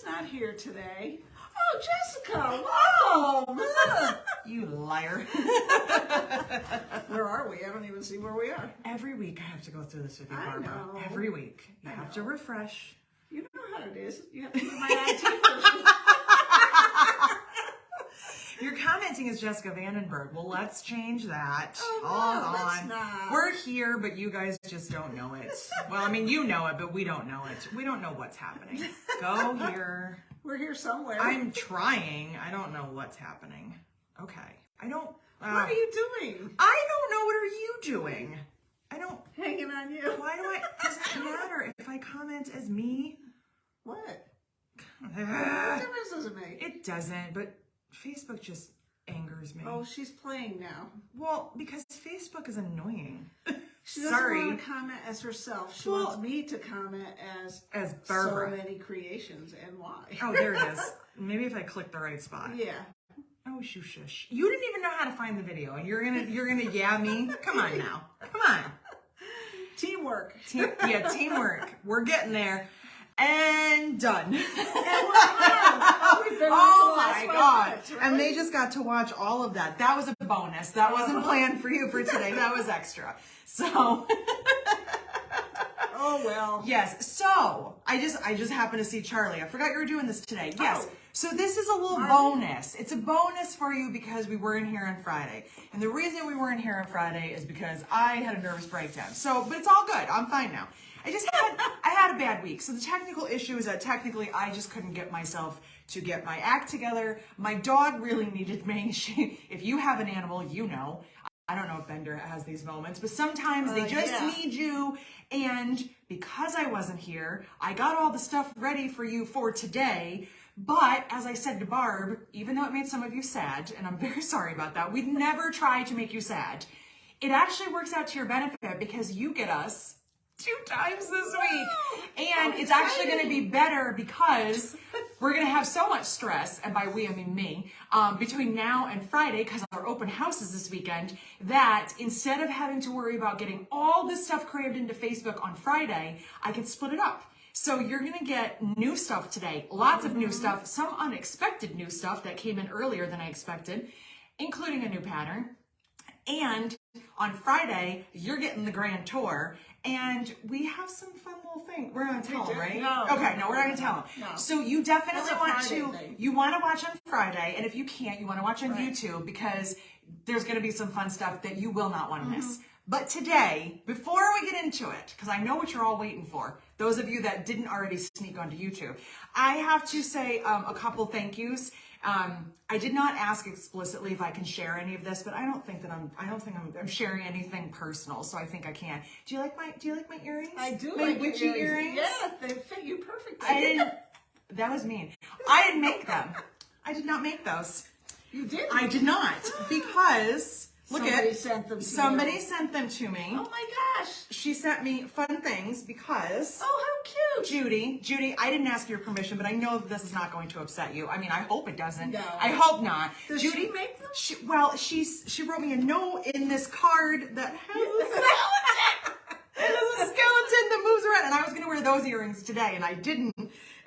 not here today. Oh, Jessica, welcome. You liar. Where are we? I don't even see where we are. Every week I have to go through this with you, I Barbara. know. Every week. You have to refresh. You know how it is. You have to be my IT person. You're commenting as Jessica Vandenberg. Well, let's change that. Oh, no, Hold let's on. not. We're here, but you guys just don't know it. Well, I mean, you know it, but we don't know it. We don't know what's happening. Go here. We're here somewhere. I'm trying. I don't know what's happening. Okay. I don't. What are you doing? I don't know. What are you doing? I don't. Hanging on you. Why do I? Does it matter if I comment as me? What? What difference does it make? It doesn't, but Facebook just angers me. Oh, she's playing now. Well, because Facebook is annoying. She doesn't Sorry. want to comment as herself. She wants me to comment as Barbara. so many creations and why. Oh, there it is. Maybe if I click the right spot. Yeah. Oh, shush. You didn't even know how to find the video, and you're gonna yeah me. Come on now. Come on. Teamwork. Teamwork. We're getting there. And done. And oh my God. Minutes, right? And they just got to watch all of that. That was a bonus. That wasn't planned for you for today. That was extra. So. Oh, well. Yes. So I just happened to see Charlie. I forgot you were doing this today. Yes. Oh. So this is a little bonus. It's a bonus for you because we weren't here on Friday. And the reason we weren't here on Friday is because I had a nervous breakdown. So, but it's all good. I'm fine now. I had a bad week. So the technical issue is that technically I just couldn't get myself to get my act together. My dog really needed me. If you have an animal, you know. I don't know if Bender has these moments, but sometimes they just need you. And because I wasn't here, I got all the stuff ready for you for today. But as I said to Barb, even though it made some of you sad, and I'm very sorry about that, we'd never try to make you sad. It actually works out to your benefit because you get us 2 times this week. And it's actually going to be better because we're going to have so much stress, and by we I mean me, between now and Friday, because our open house is this weekend, that instead of having to worry about getting all this stuff crammed into Facebook on Friday, I can split it up. So you're going to get new stuff today, lots of new stuff, some unexpected new stuff that came in earlier than I expected, including a new pattern. And on Friday, you're getting the grand tour, and we have some fun little thing. We're going to tell them, right? No. Okay, no, we're not going to tell them. No. So you definitely want to, thing. you want to watch on Friday, and if you can't, you want to watch on YouTube because there's going to be some fun stuff that you will not want to miss. But today, before we get into it, because I know what you're all waiting for, those of you that didn't already sneak onto YouTube, I have to say a couple thank yous. I did not ask explicitly if I can share any of this, but I don't think I'm sharing anything personal, so I think I can. Do you like my earrings? I do my like witchy earrings. Yeah, they fit you perfectly. I didn't. That was mean. I didn't make them. I did not make those. You did? I did not because Somebody sent them to somebody you. sent them to me. Oh my gosh. She sent me fun things because. Oh, how cute. Judy, I didn't ask your permission, but I know this is not going to upset you. I mean, I hope it doesn't. No. I hope not. Does Judy she make them? She wrote me a note in this card that has a skeleton. It has a skeleton that moves around, and I was going to wear those earrings today, and I didn't.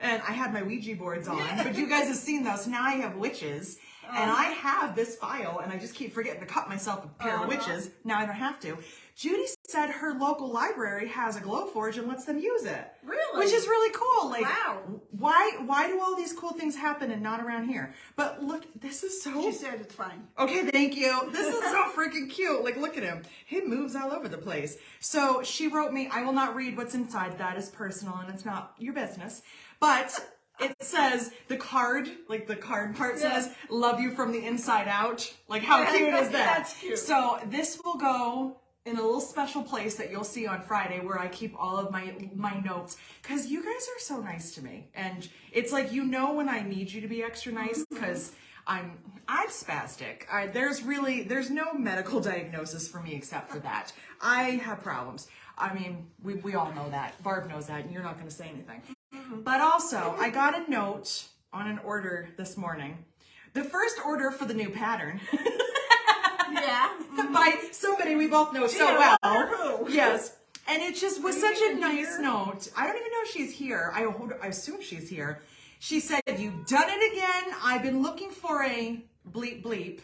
And I had my Ouija boards on, but you guys have seen those. Now I have witches. And I have this file, and I just keep forgetting to cut myself a pair of witches. Now I don't have to. Judy said her local library has a Glowforge and lets them use it. Really? Which is really cool. Like, wow. Why do all these cool things happen and not around here? But look, this is so... She said it's fine. Okay, thank you. This is so freaking cute. Like, look at him. He moves all over the place. So she wrote me, I will not read what's inside. That is personal, and it's not your business. But... it says, the card part says, love you from the inside out. Like, how cute is that? That's cute. So this will go in a little special place that you'll see on Friday where I keep all of my notes. Because you guys are so nice to me. And it's like, you know when I need you to be extra nice, because I'm spastic. There's no medical diagnosis for me except for that. I have problems. I mean, we all know that. Barb knows that, and you're not going to say anything. But also, I got a note on an order this morning. The first order for the new pattern. Yeah. By somebody we both know so well. Who? Yes. And it just was such a nice note. I don't even know if she's here. I assume she's here. She said, "You've done it again. I've been looking for a bleep bleep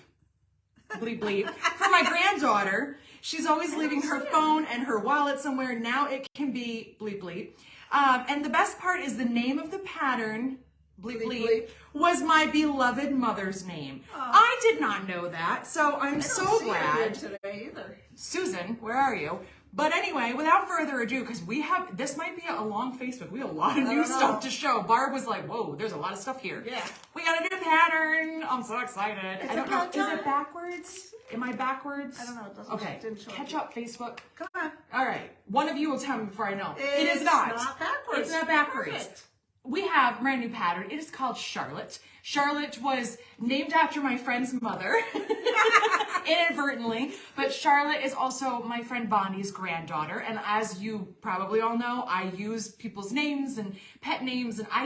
for my granddaughter. She's always leaving her phone and her wallet somewhere. Now it can be bleep bleep." And the best part is the name of the pattern, bleep bleep, was my beloved mother's name. I did not know that, so I'm so glad. Today either. Susan, where are you? But anyway, without further ado, because this might be a long Facebook. We have a lot of new stuff to show. Barb was like, "Whoa, there's a lot of stuff here." Yeah. We got a new pattern. I'm so excited. I don't know. about Is time. it backwards? Am I backwards? I don't know. It doesn't. Okay. Didn't show Catch up. up, Facebook. Come on. All right. One of you will tell me before I know. It is It's not. not backwards. It's not backwards. Perfect. We have a brand new pattern. It is called Charlotte. Charlotte was named after my friend's mother, inadvertently, but Charlotte is also my friend Bonnie's granddaughter. And as you probably all know, I use people's names and pet names, and I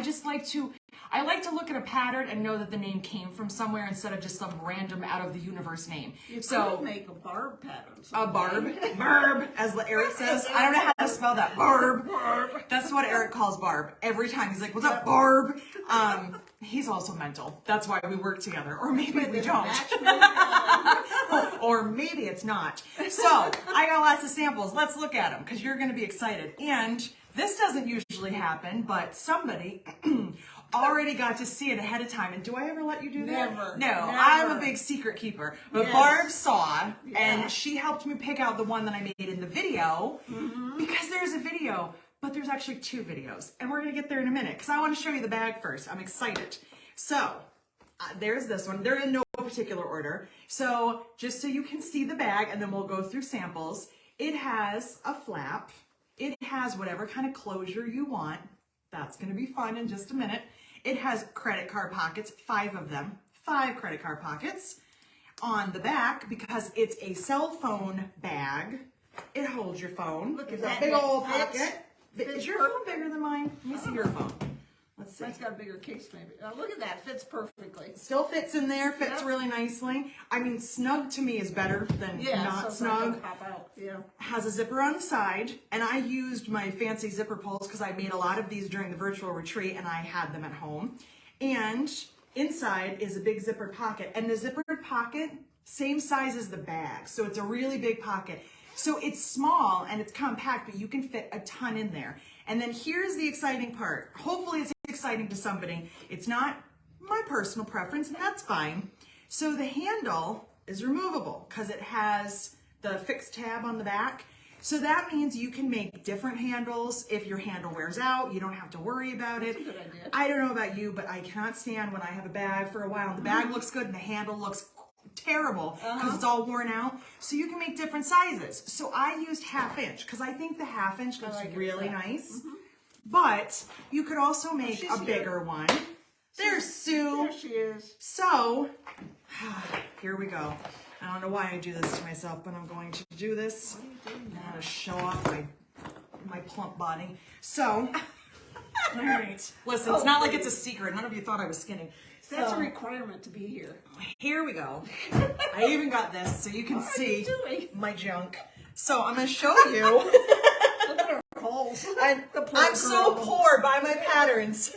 like to look at a pattern and know that the name came from somewhere instead of just some random out of the universe name. You So could make a barb pattern. a barb, as Eric says. I don't know how to spell that. Barb. That's what Eric calls Barb every time. He's like, "What's up, Barb?" He's also mental. That's why we work together. Or maybe we don't. Or maybe it's not. So I got lots of samples. Let's look at them because you're going to be excited. And this doesn't usually happen, but somebody already got to see it ahead of time. And do I ever let you do that? Never. No, Never. I'm a big secret keeper. But Yes. Barb saw, Yeah. and she helped me pick out the one that I made in the video because there's a video, but there's actually two videos. And we're going to get there in a minute because I want to show you the bag first. I'm excited. So there's this one. They're in no particular order. So just so you can see the bag, and then we'll go through samples. It has a flap. It has whatever kind of closure you want. That's going to be fun in just a minute. It has credit card pockets, 5 of them, 5 credit card pockets on the back because it's a cell phone bag. It holds your phone. Look at It's that. a big old It fits. pocket. Fits Is your phone bigger than mine? Let me see your phone. Let's see. That's got a bigger case, maybe. Oh, look at that. Fits perfectly. Still fits in there, fits Yep. really nicely. I mean, snug to me is better than Yeah, not so it's not snug. gonna pop out. Yeah. Has a zipper on the side, and I used my fancy zipper pulls because I made a lot of these during the virtual retreat and I had them at home. And inside is a big zippered pocket, and the zippered pocket, same size as the bag. So it's a really big pocket. So it's small and it's compact, but you can fit a ton in there. And then here's the exciting part. Hopefully it's exciting to somebody. It's not my personal preference, and that's fine. So the handle is removable because it has the fixed tab on the back. So that means you can make different handles. If your handle wears out, you don't have to worry about it. That's a good idea. I don't know about you, but I cannot stand when I have a bag for a while and the bag looks good and the handle looks terrible because it's all worn out. So you can make different sizes. So I used 1/2 inch because I think the 1/2 inch looks like it, really yeah. nice. But you could also make she's a bigger one. There's Sue. There she is. So, here we go. I don't know why I do this to myself, but I'm going to do this. I'm going to show off my plump body. So, all right. Listen, it's not like it's a secret. None of you thought I was skinny. That's So, a requirement to be here. here we go. I even got this so you can see doing? my junk. So, I'm going to show you. Look at her holes. I'm so poor by my patterns.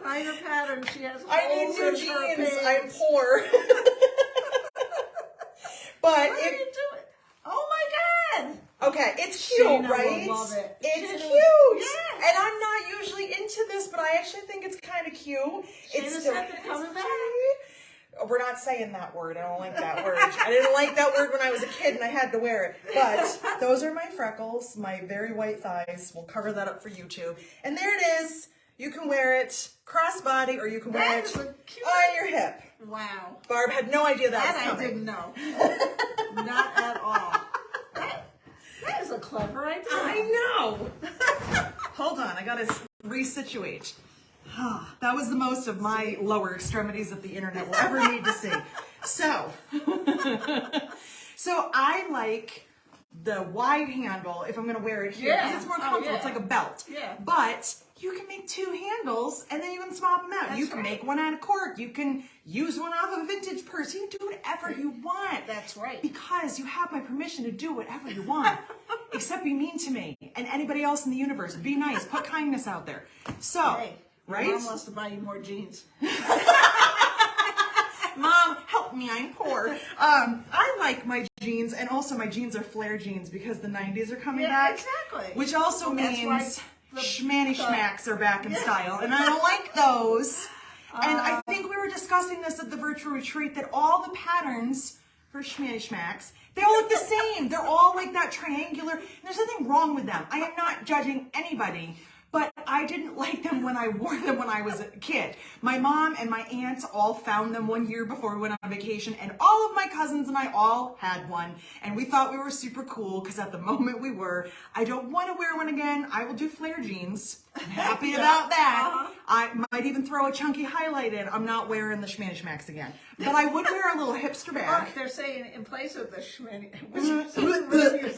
Find her pattern. She has I need holes new in her jeans. pants. I'm poor. But How do if you do it? Oh my God! okay, it's cute, Shayna will right? love it. It's Shayna cute. was- yes. And I'm not usually into this, but I actually think it's kind of cute. Shayna said they're coming back. We're not saying that word. I don't like that word. I didn't like that word when I was a kid and I had to wear it. But those are my freckles, my very white thighs. We'll cover that up for you too. And there it is. You can wear it crossbody or you can wear That it is a cute- on your hip. Wow. Barb had no idea that was That I coming. didn't know. Not at all. That is a clever idea. I know. Hold on, I gotta resituate. That was the most of my lower extremities that the internet will ever need to see. So I like the wide handle if I'm gonna wear it here. 'Cause Yeah. it's more Oh, comfortable. yeah. It's like a belt. Yeah. But you can make 2 handles and then you can swap them out. That's You can right. make one out of cork. You can use one off a vintage purse. You can do whatever you want. That's right. Because you have my permission to do whatever you want. Except be mean to me and anybody else in the universe. Be nice. Put kindness out there. So, Hey. right? Mom wants to buy you more jeans. Mom, help me, I'm poor. I like my jeans, and also my jeans are flare jeans because the 90s are coming back. Exactly. Which also means schmanny schmacks are back in style, and I don't like those. And I think we were discussing this at the virtual retreat, that all the patterns for schmanny schmacks, they all look the same. They're all like that triangular. And there's nothing wrong with them. I am not judging anybody. But I didn't like them when I wore them when I was a kid. My mom and my aunts all found them one year before we went on vacation, and all of my cousins and I all had one, and we thought we were super cool because at the moment we were. I don't want to wear one again. I will do flare jeans. I'm happy about that. I might even throw a chunky highlight in. I'm not wearing the schmanny schmacks again. But I would wear a little hipster bag. They're saying in place of the schmanny,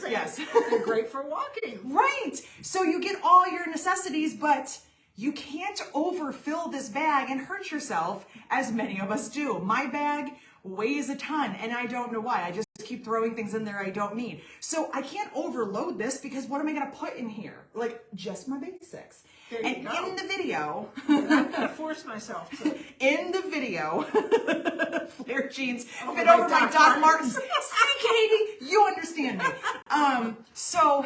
yes, they're great for walking. Right. So you get all your necessities, but you can't overfill this bag and hurt yourself, as many of us do. My bag weighs a ton, and I don't know why. I just keep throwing things in there I don't need. So I can't overload this, because what am I going to put in here? Like, just my basics. And in the video, I'm going to force myself to. In the video, flare jeans fit over my Doc Martens. See, Katie, you understand me. So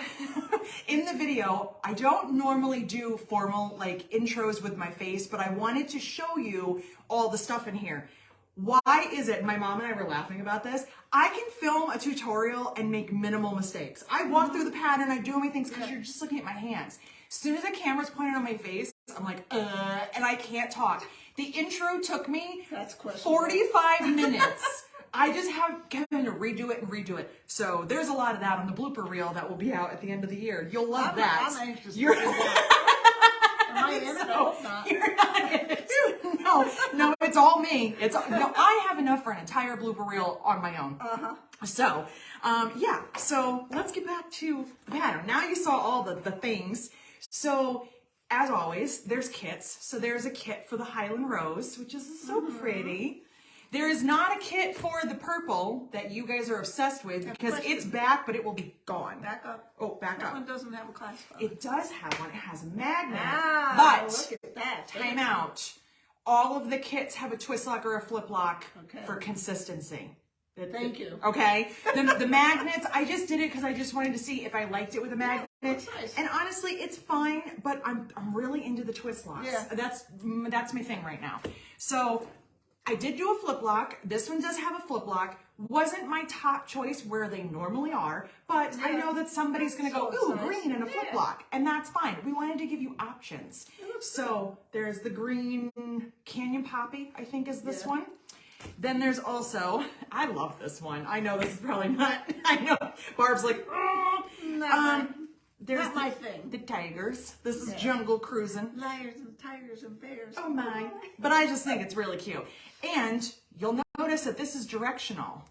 in the video, I don't normally do formal like intros with my face, but I wanted to show you all the stuff in here. Why is it, my mom and I were laughing about this, I can film a tutorial and make minimal mistakes. I walk through the pattern, I do my things because you're just looking at my hands. As soon as the camera's pointed on my face, I'm like, and I can't talk. The intro took me 45 minutes. I just have Kevin to redo it and redo it. So there's a lot of that on the blooper reel that will be out at the end of the year. You'll love that. I'm anxious. You're Am I in it? I hope not. You're not in it. No, it's all me. No, I have enough for an entire blooper reel on my own. So, yeah. So let's get back to the pattern. Now you saw all the things. So, as always, there's kits. So there's a kit for the Highland Rose, which is so pretty. There is not a kit for the purple that you guys are obsessed with, because it's back, but it will be gone. Back up. Oh, back up. That one doesn't have a clasp on. It does have one. It has a magnet. But look at that. Time out. All of the kits have a twist lock or a flip lock for consistency. Thank you. Okay. The magnets, I just did it because I just wanted to see if I liked it with a magnet. Nice. And honestly, it's fine, but I'm really into the twist locks. Yeah. That's my thing right now. So I did do a flip lock. This one does have a flip lock. Wasn't my top choice where they normally are, but I know that somebody's going to go, ooh, green and a flip lock, and that's fine. We wanted to give you options. So there's the green Canyon Poppy, I think is this one. Then there's also, I love this one. I know this is probably not, I know, Barb's like, there's not my thing. The tigers. This is Jungle Cruising. Lions and tigers and bears. Oh my. But I just think it's really cute. And you'll notice that this is directional.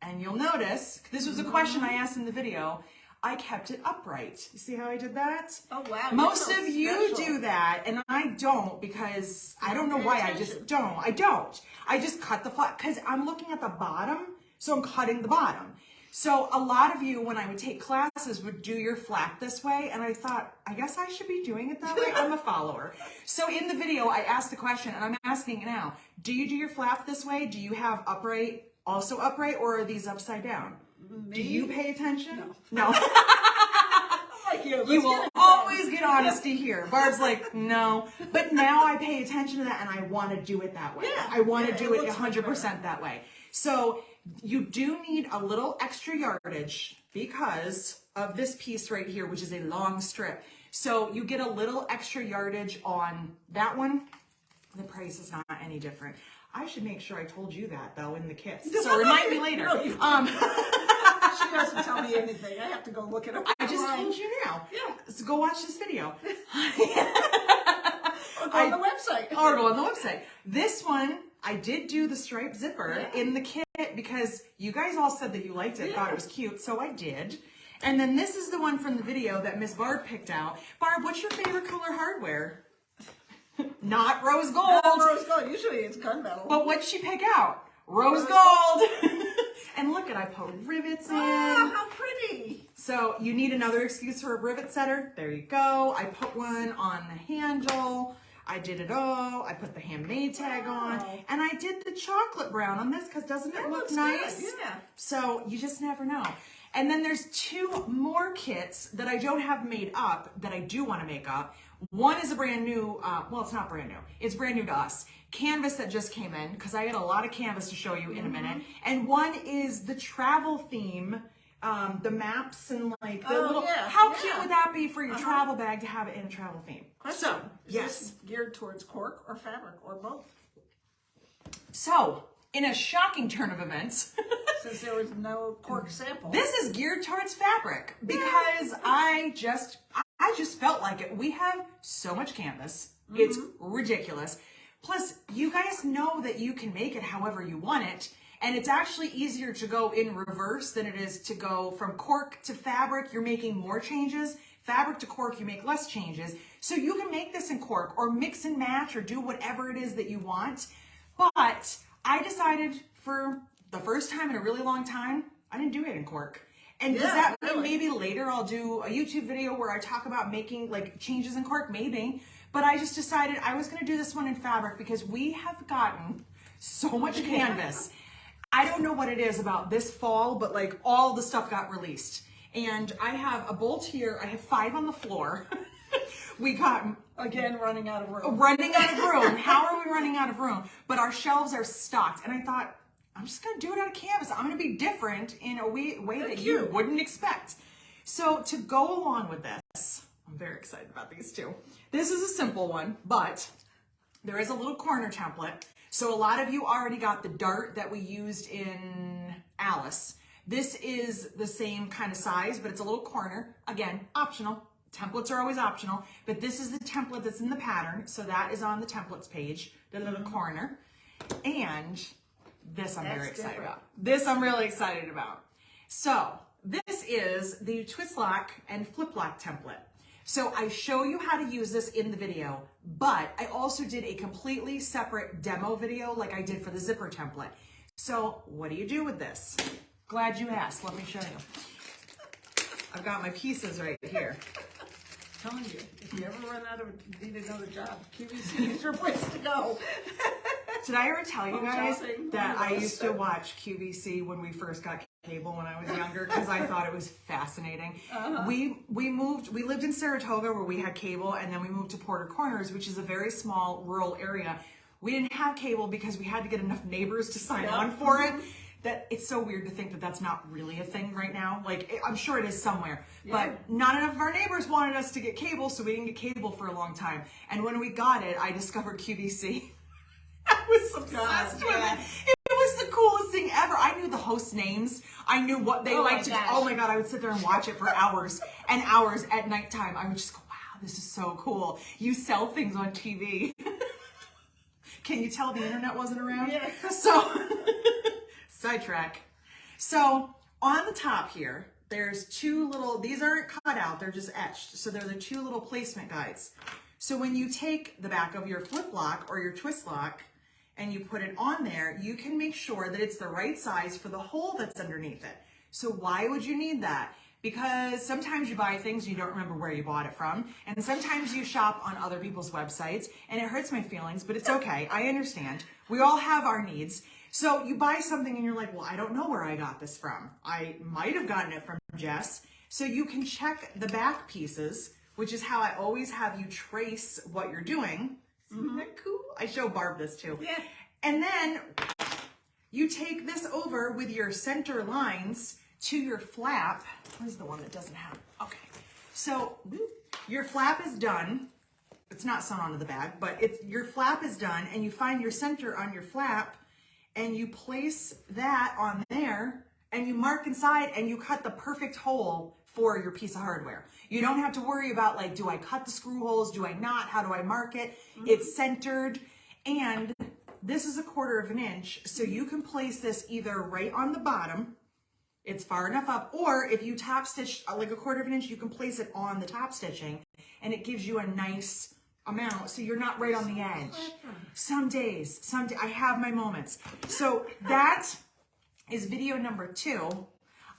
And you'll notice, this was a question I asked in the video, I kept it upright. You see how I did that? Oh wow. Most of you do that, and I don't, because I don't know why. I just don't. I just cut the flat, because I'm looking at the bottom, so I'm cutting the bottom. So a lot of you, when I would take classes, would do your flap this way, and I thought, I guess I should be doing it that way. I'm a follower. So in the video, I asked the question, and I'm asking now, do you do your flap this way? Do you have upright, also upright, or are these upside down? Me? Do you pay attention? No. You will always get honesty here. Barb's like, no. But now I pay attention to that, and I want to do it that way. Yeah. I want to do it looks 100% that way. So you do need a little extra yardage because of this piece right here, which is a long strip. So you get a little extra yardage on that one. The price is not any different. I should make sure I told you that, though, in the kits. So remind me later. She doesn't tell me anything. I have to go look it up. I just told you now. Yeah. So go watch this video. Or go on the website. Or go on the website. This one, I did do the striped zipper in the kit because you guys all said that you liked it, thought it was cute, so I did. And then this is the one from the video that Miss Barb picked out. Barb, what's your favorite color hardware? Not rose gold. Not rose gold. Usually it's gunmetal. But what'd she pick out? Rose gold. And look at, I put rivets in. Oh, how pretty. So you need another excuse for a rivet setter. There you go. I put one on the handle. I did it all. I put the handmade tag on, and I did the chocolate brown on this because doesn't it look nice? Good, yeah. So you just never know. And then there's 2 more kits that I don't have made up that I do want to make up. One is a brand new, well, it's not brand new. It's brand new to us. Canvas that just came in because I had a lot of canvas to show you in a minute. And one is the travel theme, the maps and like the little, how cute would that be for your travel bag to have it in a travel theme? So, yes. Is this geared towards cork or fabric or both? So, in a shocking turn of events, Since there was no cork sample. this is geared towards fabric because I just felt like it. We have so much canvas. It's ridiculous. Plus, you guys know that you can make it however you want it. And it's actually easier to go in reverse than it is to go from cork to fabric. You're making more changes. Fabric to cork, you make less changes. So you can make this in cork or mix and match or do whatever it is that you want. But I decided for the first time in a really long time, I didn't do it in cork. And does that mean maybe later I'll do a YouTube video where I talk about making like changes in cork? Maybe. But I just decided I was going to do this one in fabric because we have gotten so much canvas. I don't know what it is about this fall, but like all the stuff got released. And I have a bolt here. I have 5 on the floor. We got, Again, running out of room. running out of room. How are we running out of room? But our shelves are stocked. And I thought, I'm just going to do it out of canvas. I'm going to be different in a way that you wouldn't expect. So to go along with this, I'm very excited about these 2. This is a simple one, but there is a little corner template. So a lot of you already got the dart that we used in Alice. This is the same kind of size, but it's a little corner. Again, optional. Templates are always optional, but this is the template that's in the pattern. So that is on the templates page, the little corner. And this I'm very excited about. This I'm really excited about. So this is the twist lock and flip lock template. So I show you how to use this in the video, but I also did a completely separate demo video like I did for the zipper template. So what do you do with this? Glad you asked. Let me show you. I've got my pieces right here. Telling you, if you ever run out of need another job, QVC is your place to go. Did I ever tell you guys that I used to watch QVC when we first got cable when I was younger because I thought it was fascinating. We lived in Saratoga where we had cable, and then we moved to Porter Corners, which is a very small rural area. We didn't have cable because we had to get enough neighbors to sign on for it. That it's so weird to think that that's not really a thing right now. Like, I'm sure it is somewhere, but not enough of our neighbors wanted us to get cable, so we didn't get cable for a long time. And when we got it, I discovered QVC. I was obsessed with it. It was the coolest thing ever. I knew the host names. I knew what they liked to do. Oh my God, I would sit there and watch it for hours and hours at nighttime. I would just go, wow, this is so cool. You sell things on TV. Can you tell the internet wasn't around? Yeah. So, sidetrack. So, on the top here, there's 2 little, these aren't cut out, they're just etched. So they're the 2 little placement guides. So when you take the back of your flip lock or your twist lock and you put it on there, you can make sure that it's the right size for the hole that's underneath it. So why would you need that? Because sometimes you buy things and you don't remember where you bought it from. And sometimes you shop on other people's websites and it hurts my feelings, but it's okay. I understand. We all have our needs. So you buy something and you're like, well, I don't know where I got this from. I might have gotten it from Jess. So you can check the back pieces, which is how I always have you trace what you're doing. Isn't that cool? I show Barb this too. Yeah. And then you take this over with your center lines to your flap. Where's the one that doesn't have? Okay. So your flap is done. It's not sewn onto the bag, but your flap is done, and you find your center on your flap and you place that on there and you mark inside and you cut the perfect hole for your piece of hardware. You don't have to worry about like, do I cut the screw holes? Do I not? How do I mark it? It's centered, and this is 1/4 inch. So you can place this either right on the bottom, it's far enough up, or if you top stitch like 1/4 inch, you can place it on the top stitching and it gives you a nice amount. So you're not right on the edge. Some days, I have my moments. So that is video number 2.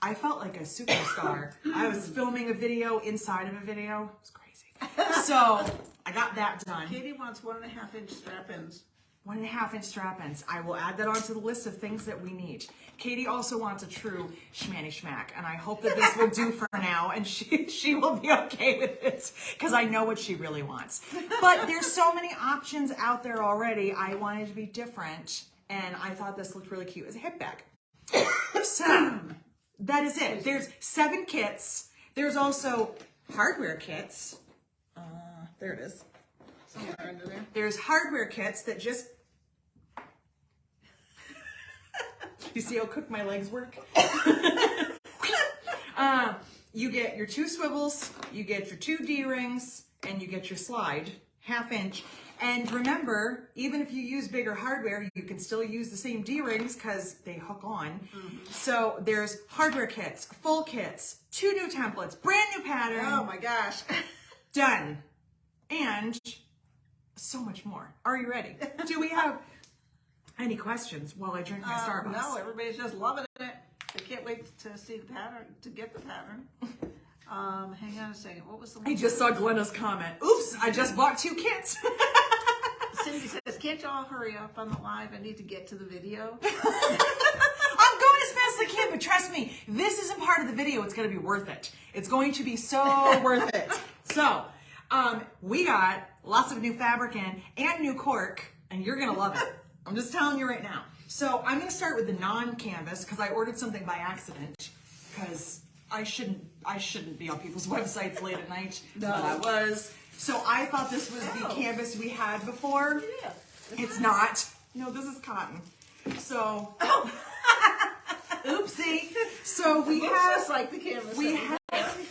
I felt like a superstar. I was filming a video inside of a video. It was crazy. So I got that done. Katie wants 1.5-inch strap-ins. 1.5-inch strap-ins. I will add that onto the list of things that we need. Katie also wants a true schmanny schmack, and I hope that this will do for now, and she will be okay with it, because I know what she really wants. But there's so many options out there already. I wanted to be different, and I thought this looked really cute as a hip bag. So that is it. There's 7 kits. There's also hardware kits. There it is. Somewhere under there. There's hardware kits that just... You see how quick my legs work? You get your 2 swivels, you get your 2 D-rings, and you get your slide, 1/2 inch. And remember, even if you use bigger hardware, you can still use the same D-rings because they hook on. So there's hardware kits, full kits, 2 new templates, brand new pattern. Oh my gosh. Done. And so much more. Are you ready? Do we have any questions while I drink my Starbucks? No, everybody's just loving it. They can't wait to see the pattern, to get the pattern. Hang on a second. What was the one? I just saw Glenna's comment. Oops, I just bought 2 kits. Cindy says, can't y'all hurry up on the live? I need to get to the video. I'm going as fast as I can, but trust me, this isn't part of the video. It's going to be worth it. It's going to be so worth it. So, we got lots of new fabric in and new cork, and you're going to love it. I'm just telling you right now. So I'm going to start with the non-canvas because I ordered something by accident because I shouldn't be on people's websites late at night. No. But I was. So I thought this was the canvas we had before. Yeah. It's not. No, this is cotton. So, oopsie. So we have just like the canvas.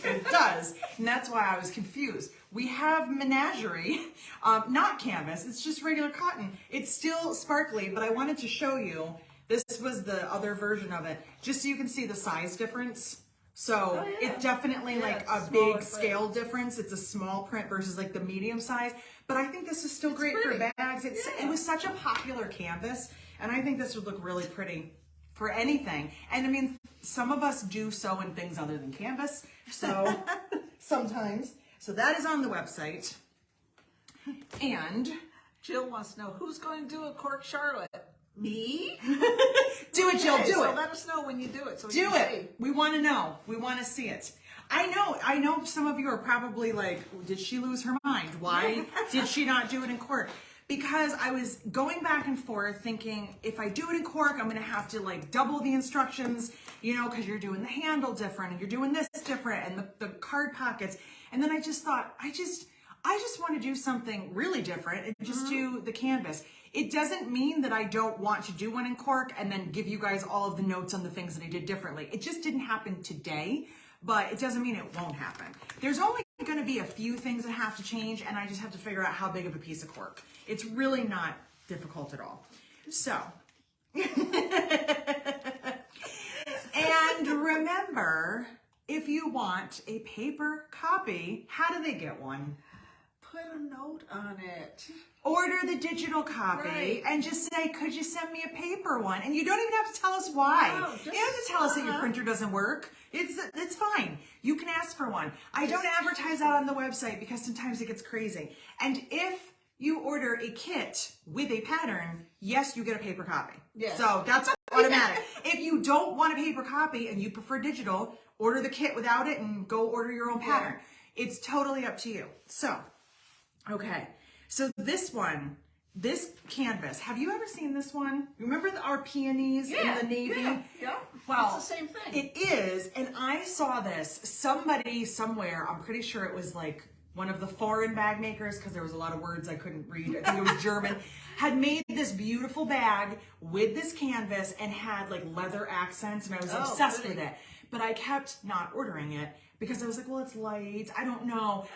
it does, and that's why I was confused. We have menagerie, not canvas. It's just regular cotton. It's still sparkly, but I wanted to show you. This was the other version of it, just so you can see the size difference. So it's definitely like a big scale difference. It's a small print versus like the medium size. But I think this is still great for bags. It was such a popular canvas, and I think this would look really pretty for anything. And I mean, some of us do sew in things other than canvas, so sometimes. So that is on the website. And Jill wants to know, who's going to do a cork Charlotte? Me? do it, Jill, do so it. Let us know when you do it. So we Do can it. see. We want to know. We want to see it. I know some of you are probably like, did she lose her mind? Why did she not do it in cork? Because I was going back and forth thinking, if I do it in cork, I'm going to have to like double the instructions, you know, because you're doing the handle different and you're doing this different and the card pockets. And then I just thought, I just want to do something really different and just do the canvas. It doesn't mean that I don't want to do one in cork and then give you guys all of the notes on the things that I did differently. It just didn't happen today, but it doesn't mean it won't happen. There's only going to be a few things that have to change, and I just have to figure out how big of a piece of cork. It's really not difficult at all. So, and remember, if you want a paper copy, how do they get one? Put a note on it. Order the digital copy and just say, could you send me a paper one? And you don't even have to tell us why. No, you don't have to tell us that your printer doesn't work. It's fine. You can ask for one. I don't advertise that on the website because sometimes it gets crazy. And if you order a kit with a pattern, yes, you get a paper copy. Yes. So that's automatic. If you don't want a paper copy and you prefer digital, order the kit without it and go order your own pattern. It's totally up to you. So, okay. So this canvas, have you ever seen this one? Remember our peonies in the navy? Yeah. Well, it's the same thing. It is, and I saw this. Somebody somewhere, I'm pretty sure it was like one of the foreign bag makers, because there was a lot of words I couldn't read. I think it was German, had made this beautiful bag with this canvas and had like leather accents, and I was obsessed with it. But I kept not ordering it because I was like, well, it's light. I don't know.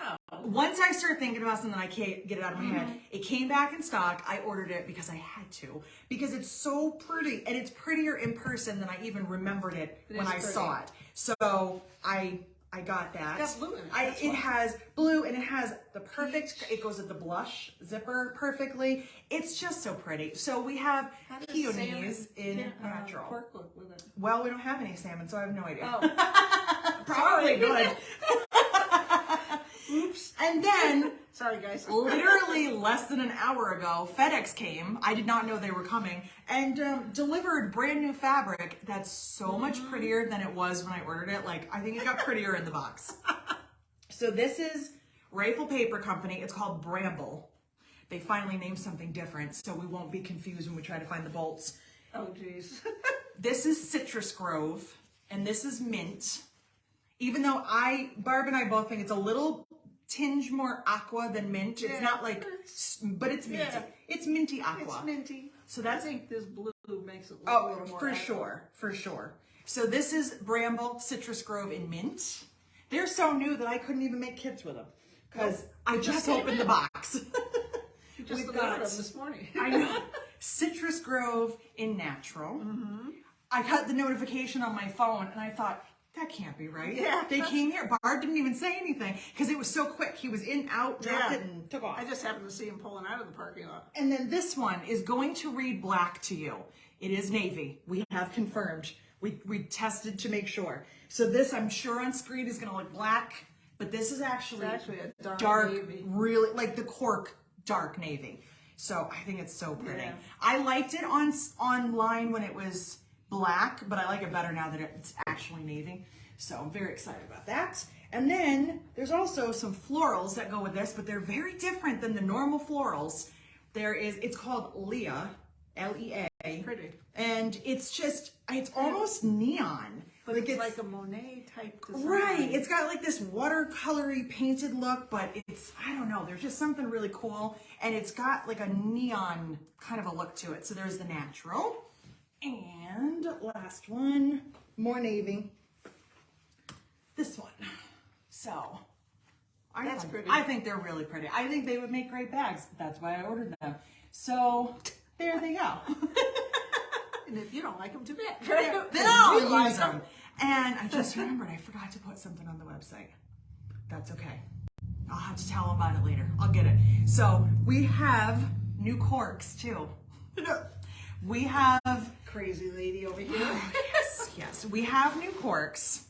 Once I started thinking about something, I can't get it out of my head. It came back in stock. I ordered it because I had to, because it's so pretty, and it's prettier in person than I even remembered it when I saw it. So I got that. It's got blue in it. It has blue, and it has the perfect, it goes with the blush zipper perfectly. It's just so pretty. So we have peonies in natural. Cork look with it. Well, we don't have any salmon, so I have no idea. Oh. Probably good. Oops. And then, Sorry, guys. literally less than an hour ago, FedEx came. I did not know they were coming and delivered brand new fabric that's so much prettier than it was when I ordered it. Like, I think it got prettier in the box. So this is Rifle Paper Company. It's called Bramble. They finally named something different, so we won't be confused when we try to find the bolts. Oh, geez. This is Citrus Grove, and this is Mint. Even though Barb and I both think it's a little tinge more aqua than mint. It's not like, but it's minty. Yeah. It's minty aqua. It's minty. So that's, I think this blue makes it look a little more for aqua. sure, for sure. So this is Bramble, Citrus Grove, and Mint. They're so new that I couldn't even make kits with them because I just opened the box. You just We've got got, them this morning. I know, Citrus Grove in natural. I got the notification on my phone and I thought, that can't be right. Yeah. They came here. Barb didn't even say anything because it was so quick. He was in, out, dropped it, and took off. I just happened to see him pulling out of the parking lot. And then this one is going to read black to you. It is navy. We have confirmed. We tested to make sure. So this, I'm sure on screen, is going to look black, but this is actually a dark navy. really, like the cork dark navy. So I think it's so pretty. Yeah. I liked it online when it was black, but I like it better now that it's actually navy. So I'm very excited about that. And then there's also some florals that go with this, but they're very different than the normal florals. It's called Leah, L-E-A. Pretty. And it's almost neon. But it's like a Monet type design. Right. It's got like this watercolory painted look, but I don't know, there's just something really cool. And it's got like a neon kind of a look to it. So there's the natural. And last one, more navy. This one. So pretty. I think they're really pretty. I think they would make great bags. That's why I ordered them. So there they go. And if you don't like them, too bad. Then I'll use them. And I just remembered I forgot to put something on the website. That's okay. I'll have to tell them about it later. I'll get it. So we have new corks too. We have Crazy lady over here. yes. We have new corks.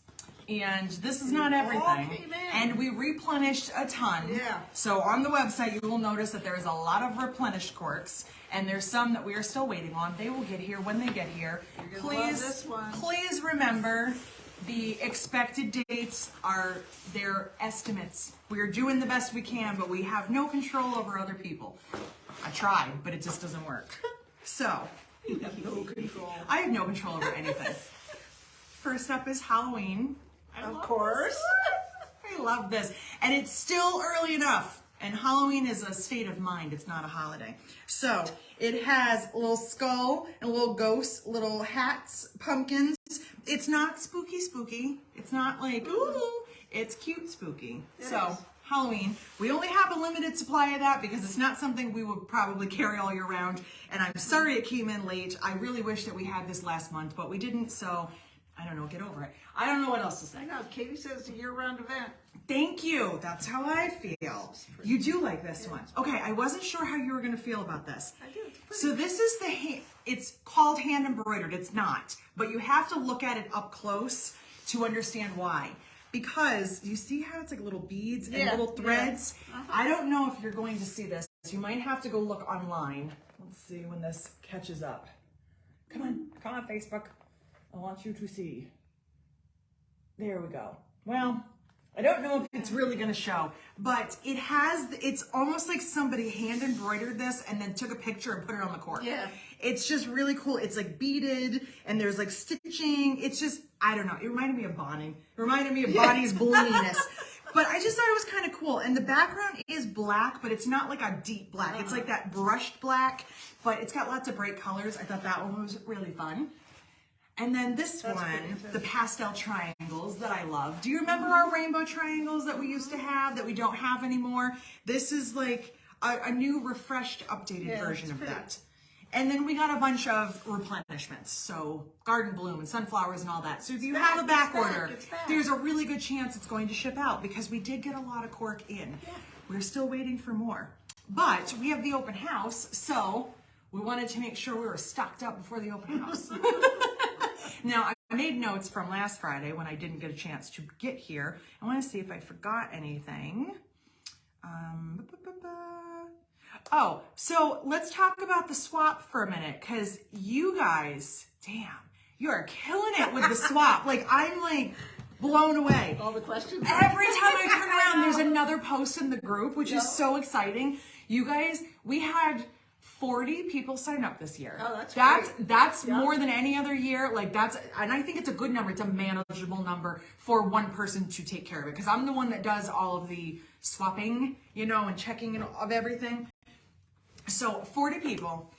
And this is not everything. came in. And we replenished a ton. Yeah. So on the website, you will notice that there's a lot of replenished corks. And there's some that we are still waiting on. They will get here when they get here. You're gonna love this one. Please remember the expected dates are their estimates. We're doing the best we can, but we have no control over other people. I tried, but it just doesn't work. So, You have no control. I have no control over anything. First up is Halloween. Of course. I love this. And it's still early enough. And Halloween is a state of mind. It's not a holiday. So it has a little skull and little ghosts, little hats, pumpkins. It's not spooky. It's not like, ooh, it's cute spooky. So Halloween, we only have a limited supply of that because it's not something we would probably carry all year round. And I'm sorry it came in late. I really wish that we had this last month, but we didn't. So I don't know, get over it. I don't know what else to say. I know, Katie says it's a year-round event. Thank you. That's how I feel. You do like this one. Okay, I wasn't sure how you were going to feel about this. I do. So this is it's called hand embroidered. It's not, but you have to look at it up close to understand why. Because you see how it's like little beads and little threads? Yeah. I don't know if you're going to see this. You might have to go look online. Let's see when this catches up. Come on, Facebook. I want you to see. There we go. Well, I don't know if it's really going to show, but it's almost like somebody hand embroidered this and then took a picture and put it on the cork. Yeah. It's just really cool. It's like beaded and there's like stitching. It's just, I don't know. It reminded me of Bonnie. It reminded me of Bonnie's blinginess. But I just thought it was kind of cool. And the background is black, but it's not like a deep black. It's like that brushed black, but it's got lots of bright colors. I thought that one was really fun. And then this one, the Pastel Triangles that I love. Do you remember our rainbow triangles that we used to have that we don't have anymore? This is like a new, refreshed, updated version of that. And then we got a bunch of replenishments. So garden bloom and sunflowers and all that. So if you have a back order, there's a really good chance it's going to ship out because we did get a lot of cork in. We're still waiting for more. But we have the open house, so we wanted to make sure we were stocked up before the open house. Now, I made notes from last Friday when I didn't get a chance to get here. I want to see if I forgot anything. Oh, so let's talk about the swap for a minute, because you guys, damn, you are killing it with the swap. Like, I'm like blown away. All the questions. Every time I turn around, there's another post in the group, which is so exciting. You guys, we had 40 people sign up this year. Oh, that's great. That's more than any other year. Like, and I think it's a good number. It's a manageable number for one person to take care of it, because I'm the one that does all of the swapping, you know, and checking of everything. So 40 people.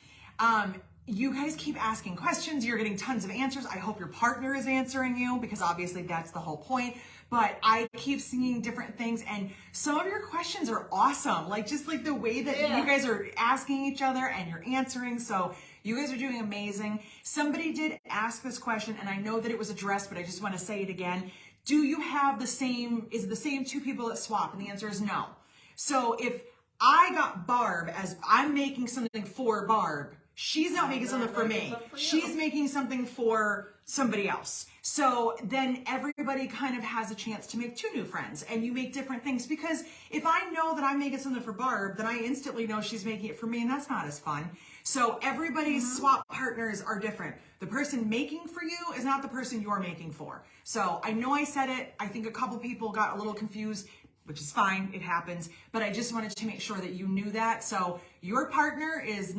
You guys keep asking questions. You're getting tons of answers. I hope your partner is answering you, because obviously that's the whole point. But I keep seeing different things, and some of your questions are awesome. Like, just like the way that you guys are asking each other and you're answering. So you guys are doing amazing. Somebody did ask this question, and I know that it was addressed, but I just want to say it again. Do you have is it the same two people that swap? And the answer is no. So if I got Barb as I'm making something for Barb, she's not making something for me. She's making something for somebody else. So then everybody kind of has a chance to make two new friends, and you make different things, because if I know that I'm making something for Barb, then I instantly know she's making it for me, and that's not as fun. So everybody's swap partners are different. The person making for you is not the person you're making for. So I know I said it. I think a couple people got a little confused, which is fine, it happens, but I just wanted to make sure that you knew that. So your partner is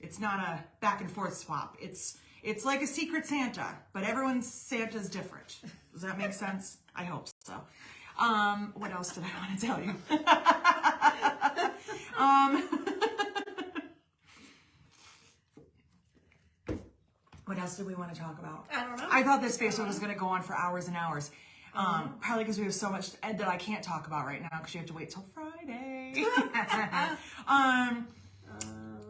it's not a back and forth swap. It's like a secret Santa, but everyone's Santa's different. Does that make sense? I hope so. What else did I want to tell you? What else did we want to talk about? I don't know. I thought this Facebook was going to go on for hours and hours. Probably because we have so much that I can't talk about right now, because you have to wait till Friday.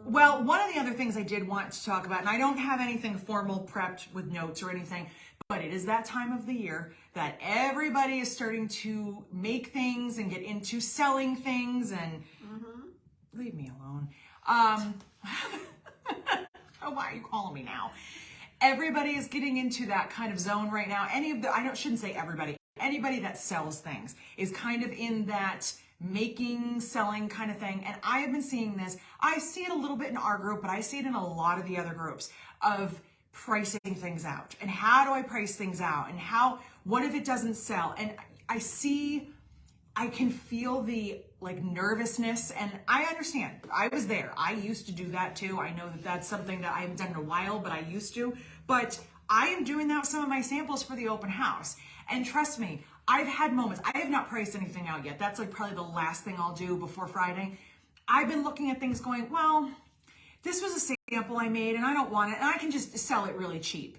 Well, one of the other things I did want to talk about, and I don't have anything formal prepped with notes or anything, but it is that time of the year that everybody is starting to make things and get into selling things, and leave me alone. Oh, why are you calling me now? Everybody is getting into that kind of zone right now. Shouldn't say everybody. Anybody that sells things is kind of in that making, selling kind of thing. And I have been seeing this. I see it a little bit in our group, but I see it in a lot of the other groups of pricing things out. And how do I price things out? And what if it doesn't sell? And I can feel the nervousness, and I understand. I was there. I used to do that too. I know that that's something that I haven't done in a while, but I used to. But I am doing that with some of my samples for the open house. And trust me, I've had moments. I have not priced anything out yet. That's probably the last thing I'll do before Friday. I've been looking at things going, well, this was a sample I made and I don't want it, and I can just sell it really cheap.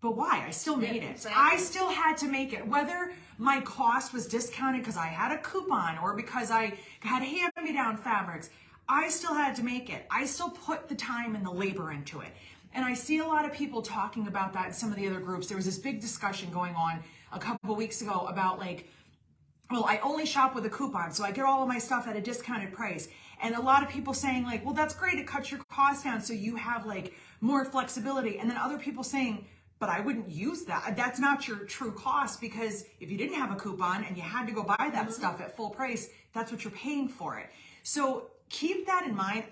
But why? I still made it. Exactly. I still had to make it. Whether my cost was discounted because I had a coupon or because I had hand-me-down fabrics, I still had to make it. I still put the time and the labor into it. And I see a lot of people talking about that in some of the other groups. There was this big discussion going on a couple of weeks ago about well, I only shop with a coupon, so I get all of my stuff at a discounted price. And a lot of people saying well, that's great. It cuts your cost down so you have more flexibility. And then other people saying, but I wouldn't use that. That's not your true cost, because if you didn't have a coupon and you had to go buy that stuff at full price, that's what you're paying for it. So keep that in mind.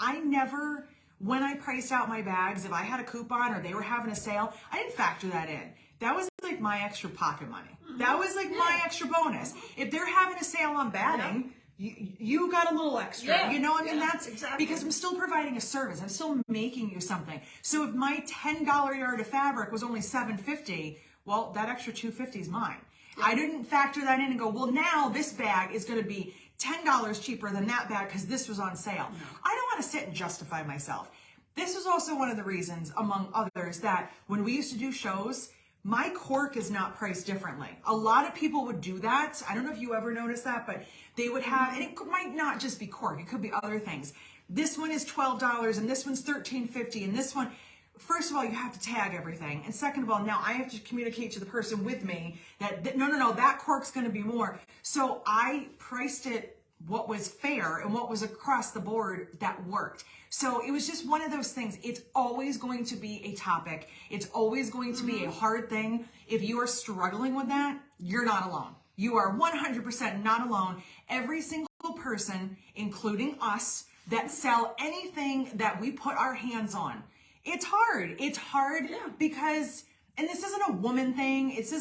When I priced out my bags, if I had a coupon or they were having a sale, I didn't factor that in. That was my extra pocket money. That was my extra bonus. If they're having a sale on batting, you got a little extra. Yeah. You know, I mean, that's exactly. because I'm still providing a service. I'm still making you something. So if my $10 yard of fabric was only $7.50, well, that extra $2.50 is mine. Yeah. I didn't factor that in and go, well, now this bag is going to be $10 cheaper than that bag because this was on sale. No. I don't want to sit and justify myself. This is also one of the reasons, among others, that when we used to do shows, my cork is not priced differently. A lot of people would do that. I don't know if you ever noticed that, but they would have, and it might not just be cork, it could be other things. This one is $12 and this one's $13.50 and this one, first of all, you have to tag everything. And second of all, now I have to communicate to the person with me that no, that cork's gonna be more. So I priced it what was fair and what was across the board that worked. So it was just one of those things. It's always going to be a topic. It's always going to be a hard thing. If you are struggling with that, you're not alone. You are 100% not alone. Every single person, including us, that sell anything that we put our hands on. It's hard. It's hard because, and this isn't a woman thing. It's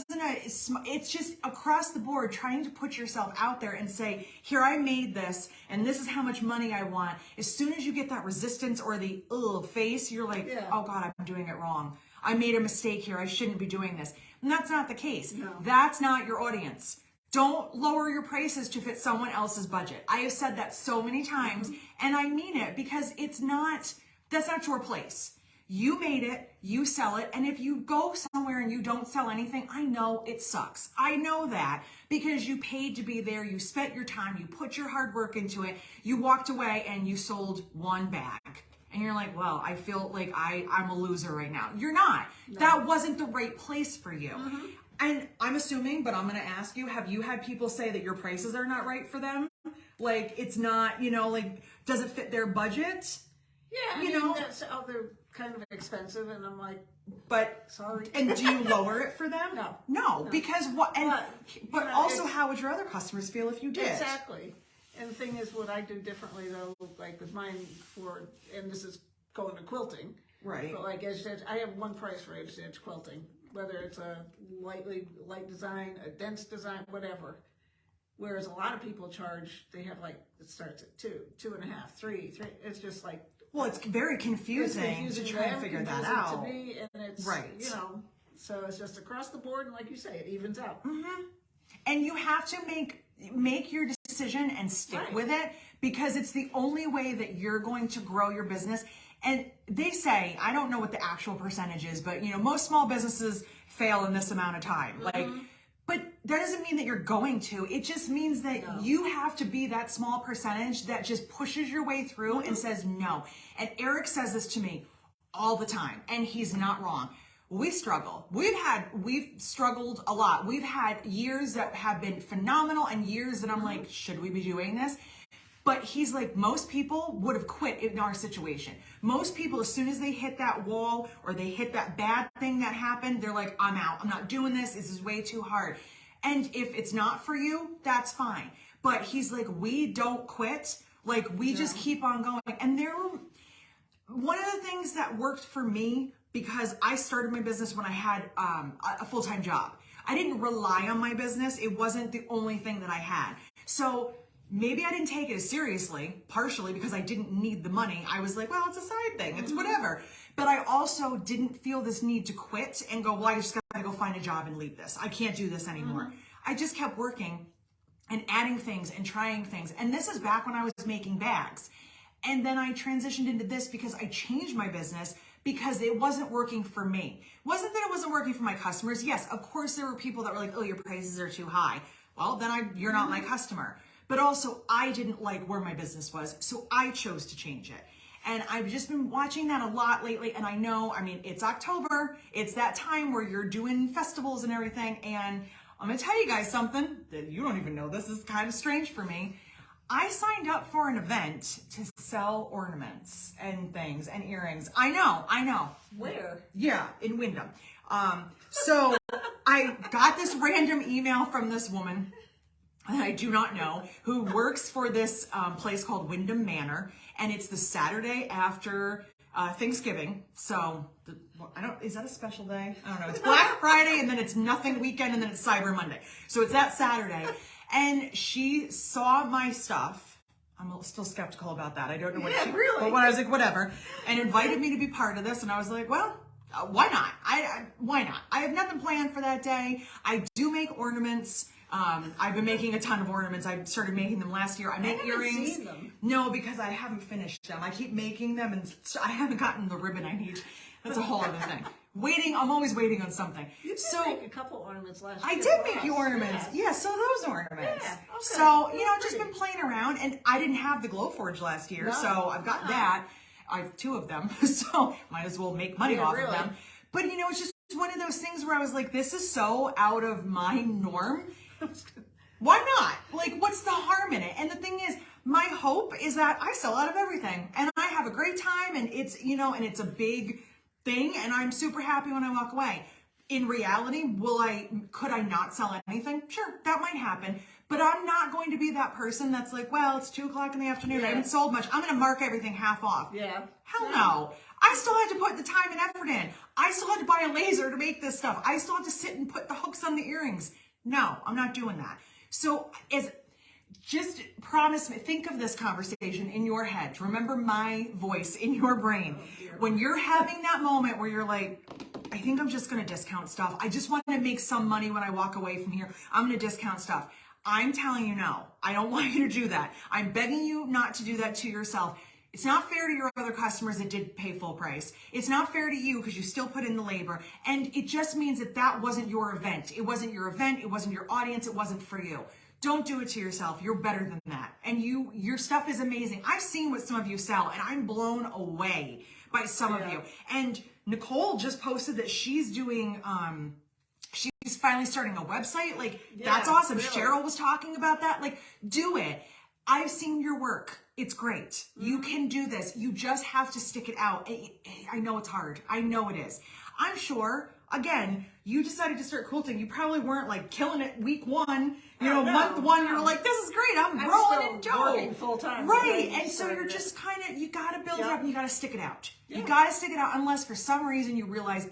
just across the board trying to put yourself out there and say, here, I made this and this is how much money I want. As soon as you get that resistance or the face, you're like, oh God, I'm doing it wrong. I made a mistake here. I shouldn't be doing this. And that's not the case. No. That's not your audience. Don't lower your prices to fit someone else's budget. I have said that so many times, and I mean it because that's not your place. You made it, you sell it, and if you go somewhere and you don't sell anything, I know it sucks. I know that because you paid to be there, you spent your time, you put your hard work into it, you walked away and you sold one bag. And you're like, well, I feel like I'm a loser right now. You're not. No. That wasn't the right place for you. And I'm assuming, but I'm going to ask you, have you had people say that your prices are not right for them? Like, it's not, like, does it fit their budget? Yeah, I mean, they're kind of expensive, and I'm like, but sorry. And do you lower it for them? No, because what? And but also, how would your other customers feel if you did? Exactly. And the thing is, what I do differently though, like with mine and this is going to quilting, right? But like edge to edge, I have one price for edge to edge quilting, whether it's a light design, a dense design, whatever. Whereas a lot of people charge, they have like, it starts at 2, 2.5, 3. It's just like, well, it's very confusing to try and figure that out. To me, and it's, right. So it's just across the board, and like you say, it evens out. And you have to make your decision and stick with it, because it's the only way that you're going to grow your business. And they say, I don't know what the actual percentage is, but most small businesses fail in this amount of time. But that doesn't mean that you're going to. It just means that you have to be that small percentage that just pushes your way through and says no. And Eric says this to me all the time, and he's not wrong. We struggle. We've struggled a lot. We've had years that have been phenomenal and years that I'm like, should we be doing this? But he's like, most people would have quit in our situation. Most people, as soon as they hit that wall or they hit that bad thing that happened, they're like, I'm out. I'm not doing this. This is way too hard. And if it's not for you, that's fine. But he's like, we don't quit. Like, we just keep on going. And one of the things that worked for me, because I started my business when I had a full-time job. I didn't rely on my business. It wasn't the only thing that I had. So maybe I didn't take it as seriously, partially because I didn't need the money. I was like, well, it's a side thing. It's whatever. But I also didn't feel this need to quit and go, well, I just got to go find a job and leave this. I can't do this anymore. I just kept working and adding things and trying things. And this is back when I was making bags. And then I transitioned into this because I changed my business because it wasn't working for me. It wasn't that it wasn't working for my customers. Yes, of course there were people that were like, oh, your prices are too high. Well, then you're not my customer. But also I didn't like where my business was, so I chose to change it. And I've just been watching that a lot lately. And I know, it's October. It's that time where you're doing festivals and everything. And I'm gonna tell you guys something that you don't even know. This is kind of strange for me. I signed up for an event to sell ornaments and things and earrings. I know. Where? Yeah, in Wyndham. So I got this random email from this woman that I do not know, who works for this place called Wyndham Manor, and it's the Saturday after Thanksgiving. So is that a special day? I don't know. It's Black Friday, and then it's nothing weekend, and then it's Cyber Monday. So it's that Saturday. And she saw my stuff. I'm still skeptical about that. I don't know what really. But when I was like, whatever, and invited me to be part of this, and I was like, well, why not? Why not? I have nothing planned for that day. I do make ornaments. I've been making a ton of ornaments. I started making them last year. I make earrings. Seen them. No, because I haven't finished them. I keep making them, and I haven't gotten the ribbon I need. That's a whole other thing. I'm always waiting on something. You did make a couple ornaments last year. I did make you ornaments. Yeah, so those ornaments. Yeah, okay. So, just been playing around, and I didn't have the Glowforge last year, so I've got that. I have 2 of them, so might as well make money off of them. But, it's just one of those things where I was like, this is so out of my norm. Why not? Like, what's the harm in it? And the thing is, my hope is that I sell out of everything, and I have a great time, and it's, and it's a big thing, and I'm super happy when I walk away. In reality, could I not sell anything? Sure, that might happen. But I'm not going to be that person that's like, well, it's 2 o'clock in the afternoon. I haven't sold much. I'm going to mark everything half off. Yeah. Hell no. I still had to put the time and effort in. I still had to buy a laser to make this stuff. I still had to sit and put the hooks on the earrings. No, I'm not doing that. So just promise me, think of this conversation in your head. Remember my voice in your brain. When you're having that moment where you're like, I think I'm just going to discount stuff. I just want to make some money when I walk away from here. I'm going to discount stuff. I'm telling you no. I don't want you to do that. I'm begging you not to do that to yourself. It's not fair to your other customers that did pay full price. It's not fair to you because you still put in the labor. And it just means that wasn't your event. It wasn't your event. It wasn't your audience. It wasn't for you. Don't do it to yourself. You're better than that. And your stuff is amazing. I've seen what some of you sell, and I'm blown away by some of you. And Nicole just posted that she's doing, she's finally starting a website. Like, that's awesome. Really. Cheryl was talking about that. Like, do it. I've seen your work. It's great. You can do this. You just have to stick it out. I know it's hard. I know it is. I'm sure, again, you decided to start quilting. You probably weren't like killing it week 1, month 1. You're like, this is great. I'm rolling in dough. Working full time. Right. And so you're just kind of, you got to build it up and you got to stick it out. You got to stick it out unless for some reason you realize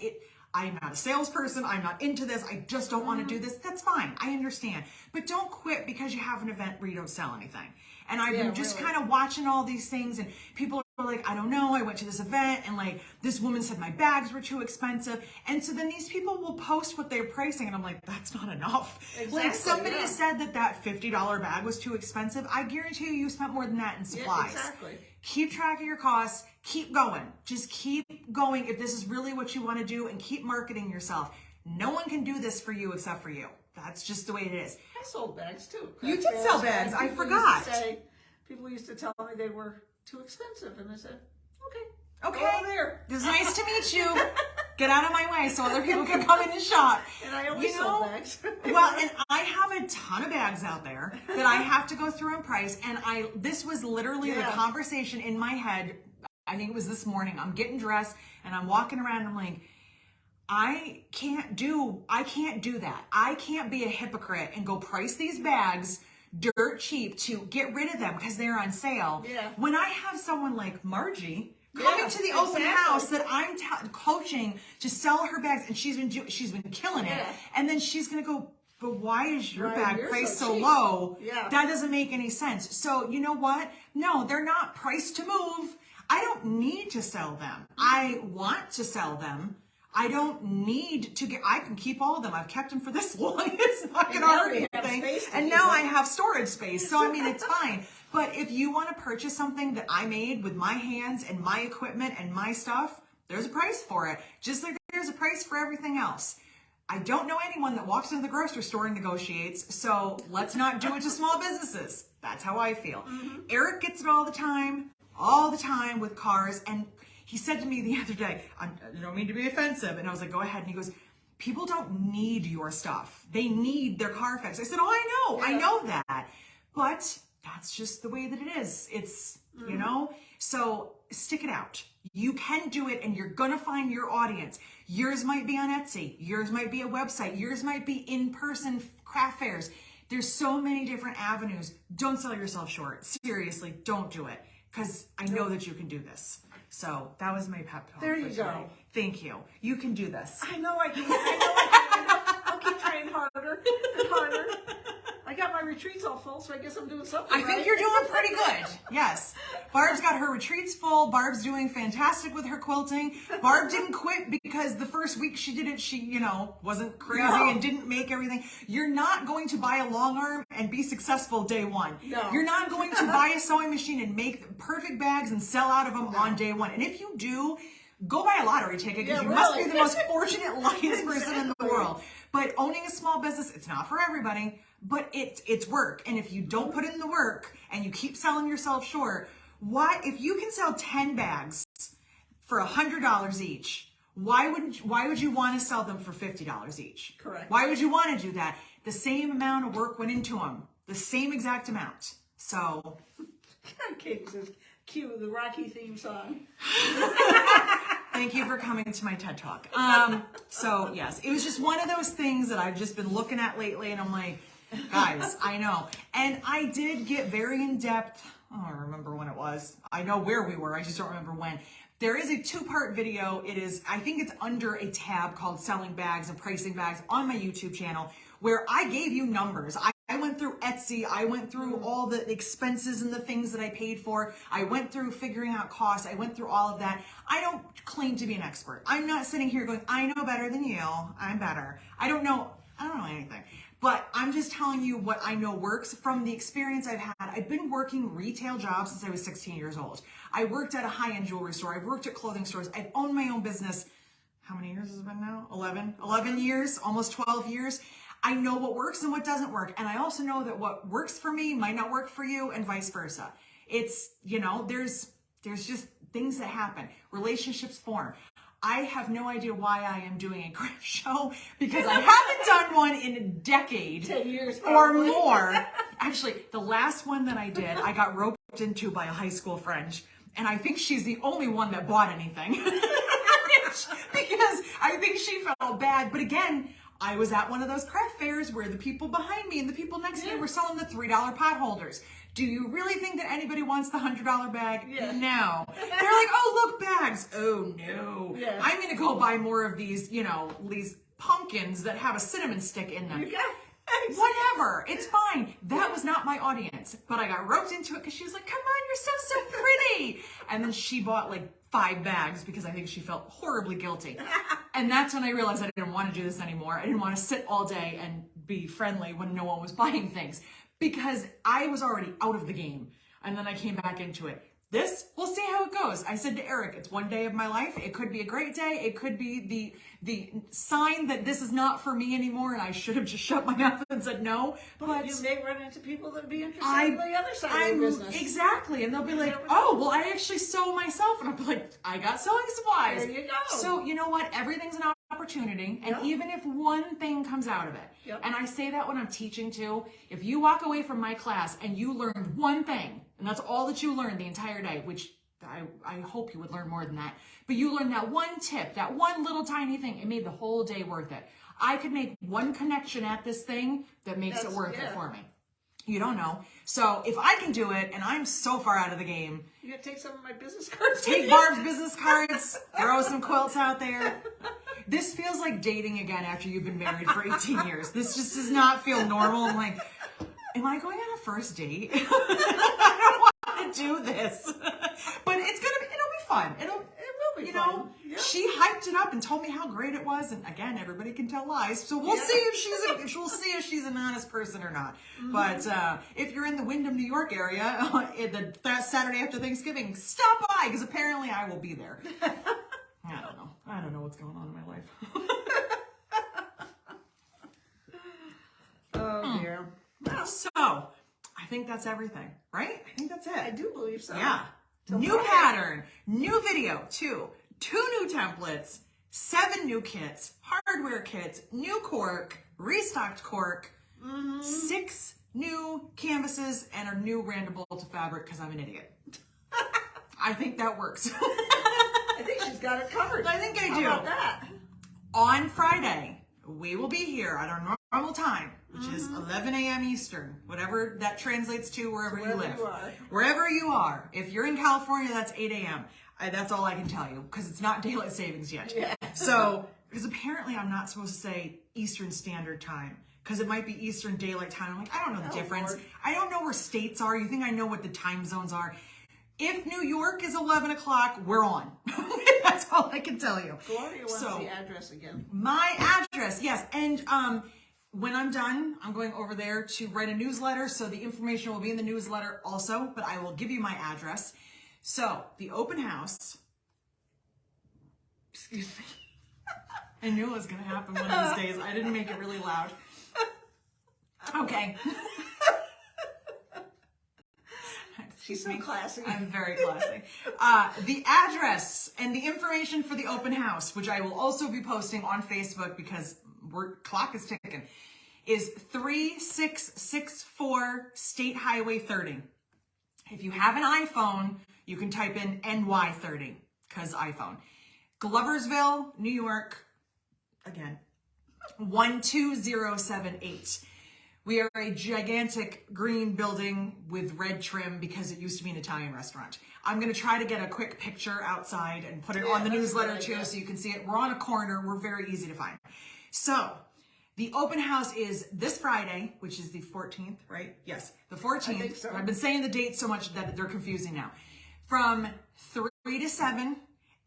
I'm not a salesperson. I'm not into this. I just don't want to do this. That's fine. I understand. But don't quit because you have an event where you don't sell anything. And I've been just kind of watching all these things, and people are like, I don't know, I went to this event and like this woman said my bags were too expensive. And so then these people will post what they're pricing and I'm like, that's not enough. Exactly, like somebody said that $50 bag was too expensive. I guarantee you spent more than that in supplies. Yeah, exactly. Keep track of your costs. Keep going. Just keep going if this is really what you want to do, and keep marketing yourself. No one can do this for you except for you. That's just the way it is. I sold bags too. You did sell bags. I forgot. People used to tell me they were too expensive, and I said, okay, go over there. It's nice to meet you. Get out of my way so other people can come in and shop. And I always sold bags. Well, and I have a ton of bags out there that I have to go through and price. And this was literally the conversation in my head. I think it was this morning. I'm getting dressed and I'm walking around and I'm like, I can't do that. I can't be a hypocrite and go price these bags dirt cheap to get rid of them because they're on sale. Yeah. When I have someone like Margie coming to the open house that I'm coaching to sell her bags, and she's been killing it, and then she's gonna go, but why is your bag priced so low? Yeah. That doesn't make any sense. So you know what? No, they're not priced to move. I don't need to sell them. I want to sell them. I don't need to I can keep all of them. I've kept them for this long. It's not going to hurt anything. And now I have storage space. So, I mean, it's fine. But if you want to purchase something that I made with my hands and my equipment and my stuff, there's a price for it. Just like there's a price for everything else. I don't know anyone that walks into the grocery store and negotiates. So let's not do it to small businesses. That's how I feel. Mm-hmm. Eric gets it all the time with cars. And he said to me the other day, I don't mean to be offensive. And I was like, go ahead. And he goes, people don't need your stuff. They need their car fixed. I said, oh, I know. Yeah. I know that. But that's just the way that it is. It's, so stick it out. You can do it and you're going to find your audience. Yours might be on Etsy. Yours might be a website. Yours might be in-person craft fairs. There's so many different avenues. Don't sell yourself short. Seriously, don't do it. Because I know that you can do this. So that was my pep talk. There you go. Thank you. You can do this. I know I can. I'll keep trying harder and harder. I got my retreats all full, so I guess I'm doing something I think you're doing pretty good. Yes. Barb's got her retreats full. Barb's doing fantastic with her quilting. Barb didn't quit because the first week she did it, she, wasn't crazy and didn't make everything. You're not going to buy a long arm and be successful day one. No. You're not going to buy a sewing machine and make perfect bags and sell out of them on day one. And if you do, go buy a lottery ticket because you must be the most fortunate, luckiest person in the world. But owning a small business, it's not for everybody, but it's work. And if you don't put in the work and you keep selling yourself short, if you can sell 10 bags for $100 each, why would you want to sell them for $50 each? Correct. Why would you want to do that? The same amount of work went into them, the same exact amount. So, Kate says, cue the Rocky theme song. Thank you for coming to my TED Talk. So yes, it was just one of those things that I've just been looking at lately, and I'm like, Guys, I know. And I did get very in-depth. I don't remember when it was. I know where we were. I just don't remember when. There is a 2-part video. It is, I think it's under a tab called Selling Bags and Pricing Bags on my YouTube channel, where I gave you numbers. I went through Etsy. I went through all the expenses and the things that I paid for. I went through figuring out costs. I went through all of that. I don't claim to be an expert. I'm not sitting here going, I know better than you. I'm better. I don't know anything. But I'm just telling you what I know works from the experience I've had. I've been working retail jobs since I was 16 years old. I worked at a high-end jewelry store. I've worked at clothing stores. I've owned my own business. How many years has it been now? 11 years, almost 12 years. I know what works and what doesn't work. And I also know that what works for me might not work for you and vice versa. It's, there's just things that happen. Relationships form. I have no idea why I am doing a craft show because I haven't done one in a decade 10 years or more. Actually, the last one that I did, I got roped into by a high school friend. And I think she's the only one that bought anything because I think she felt bad. But again, I was at one of those craft fairs where the people behind me and the people next to me were selling the $3 pot holders. Do you really think that anybody wants the $100 bag? Yeah. No. They're like, oh, look, bags. Oh, no. Yeah. I'm going to go buy more of these, these pumpkins that have a cinnamon stick in them. You got Whatever. It's fine. That was not my audience. But I got roped into it because she was like, come on, your stuff's so pretty. And then she bought like 5 bags because I think she felt horribly guilty. And that's when I realized I didn't want to do this anymore. I didn't want to sit all day and be friendly when no one was buying things because I was already out of the game. And then I came back into it. We'll see how it goes. I said to Eric, it's one day of my life. It could be a great day. It could be the sign that this is not for me anymore and I should have just shut my mouth and said no. But you may run into people that would be interested in the other side of your business. Exactly. And they'll be like, oh, well, I actually sew myself. And I'll be like, I got sewing supplies. There you go. So you know what? Everything's an opportunity. And even if one thing comes out of it, and I say that when I'm teaching too, if you walk away from my class and you learned one thing, and that's all that you learned the entire day, which I hope you would learn more than that. But you learned that one tip, that one little tiny thing. It made the whole day worth it. I could make one connection at this thing that makes it worth it for me. You don't know. So if I can do it, and I'm so far out of the game. You gotta take some of my business cards. Take Barb's business cards. Throw some quilts out there. This feels like dating again after you've been married for 18 years. This just does not feel normal. I'm like, am I going on a first date? I don't want to do this. But it'll be fun. It will be fun. She hyped it up and told me how great it was. And again, everybody can tell lies. So we'll see if she's an honest person or not. But if you're in the Windham, New York area, that Saturday after Thanksgiving, stop by because apparently I will be there. I don't know. I don't know what's going on in my life. Oh dear. Well, so I think that's everything, right? I think that's it. I do believe so. Yeah. New pattern, new video, 2 new templates, 7 new kits, hardware kits, new cork, restocked cork, 6 new canvases, and a new random bolt of fabric because I'm an idiot. I think that works. I think she's got it covered. I think I do. How about that? On Friday, we will be here at our normal time, which is 11 a.m. Eastern, whatever that translates to wherever you live. Wherever you are. If you're in California, that's 8 a.m. That's all I can tell you because it's not daylight savings yet. Yeah. So, because apparently I'm not supposed to say Eastern Standard Time because it might be Eastern Daylight Time. I'm like, I don't know the difference. Lord. I don't know where states are. You think I know what the time zones are? If New York is 11 o'clock, we're on. That's all I can tell you. Gloria wants the address again. My address, yes. And when I'm done, I'm going over there to write a newsletter. So the information will be in the newsletter also, but I will give you my address. So the open house, excuse me. I knew it was going to happen one of these days. I didn't make it really loud. Okay. She's so classy. I'm very classy. The address and the information for the open house, which I will also be posting on Facebook because clock is ticking, is 3664 State Highway 30. If you have an iPhone, you can type in NY30 because iPhone. Gloversville, New York, again, 12078. We are a gigantic green building with red trim because it used to be an Italian restaurant. I'm going to try to get a quick picture outside and put it on the newsletter too so you can see it. We're on a corner. We're very easy to find. So the open house is this Friday, which is the 14th, right? Yes, the 14th. I think so. I've been saying the date so much that they're confusing now. From 3 to 7.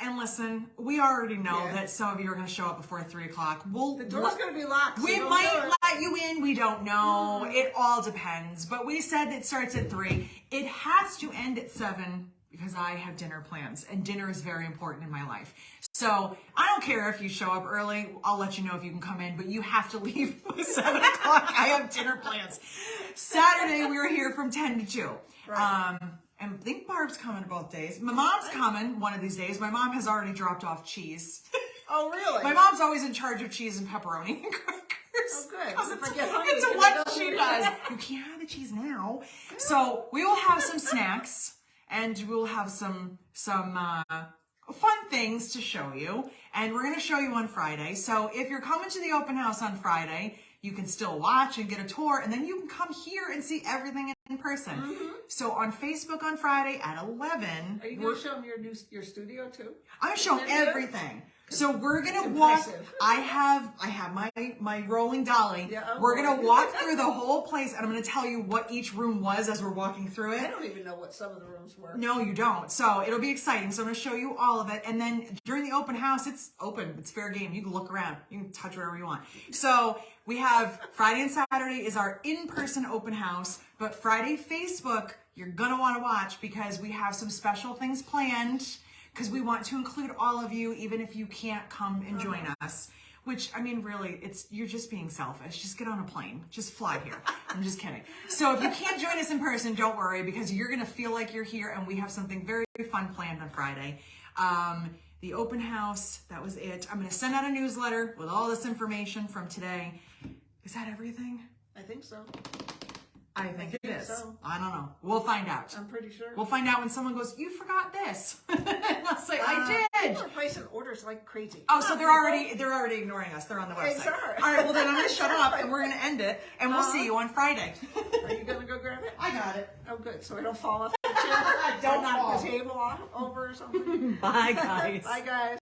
And listen, we already know that some of you are going to show up before 3 o'clock. The door's going to be locked. We might let you in. We don't know. It all depends. But we said it starts at 3. It has to end at 7 because I have dinner plans. And dinner is very important in my life. So I don't care if you show up early. I'll let you know if you can come in. But you have to leave by 7 o'clock. I have dinner plans. Saturday, we were here from 10 to 2. Right. And I think Barb's coming both days. My mom's coming one of these days. My mom has already dropped off cheese. Oh, really? My mom's always in charge of cheese and pepperoni and crackers. Oh, good. It's what she does. You can't have the cheese now. So we will have some snacks, and we'll have some fun things to show you. And we're going to show you on Friday. So if you're coming to the open house on Friday, you can still watch and get a tour, and then you can come here and see everything in person. So on Facebook on Friday at 11. Are you going to show them your studio too? I'm going to show them everything. So we're going to walk. I have my rolling dolly. Yeah, we're going to walk through the whole place, and I'm going to tell you what each room was as we're walking through it. I don't even know what some of the rooms were. No, you don't. So it'll be exciting. So I'm going to show you all of it. And then during the open house, it's open. It's fair game. You can look around. You can touch whatever you want. So we have Friday and Saturday is our in-person open house. But Friday Facebook, you're going to want to watch because we have some special things planned. Because we want to include all of you, even if you can't come and join us. Which, I mean, really, you're just being selfish. Just get on a plane. Just fly here. I'm just kidding. So if you can't join us in person, don't worry, because you're going to feel like you're here, and we have something very, very fun planned on Friday. The open house, that was it. I'm going to send out a newsletter with all this information from today. Is that everything? I think so. I think it is. So. I don't know. We'll find out. I'm pretty sure. We'll find out when someone goes, you forgot this. And I'll say, I did. People are placing orders like crazy. Oh, so they're already ignoring us. They're on the website. Sorry. All right, well then I'm going to shut up and we're going to end it. And we'll see you on Friday. Are you going to go grab it? I got it. Oh, good. So I don't fall off the chair. Don't knock the table over or something. Bye, guys. Bye, guys.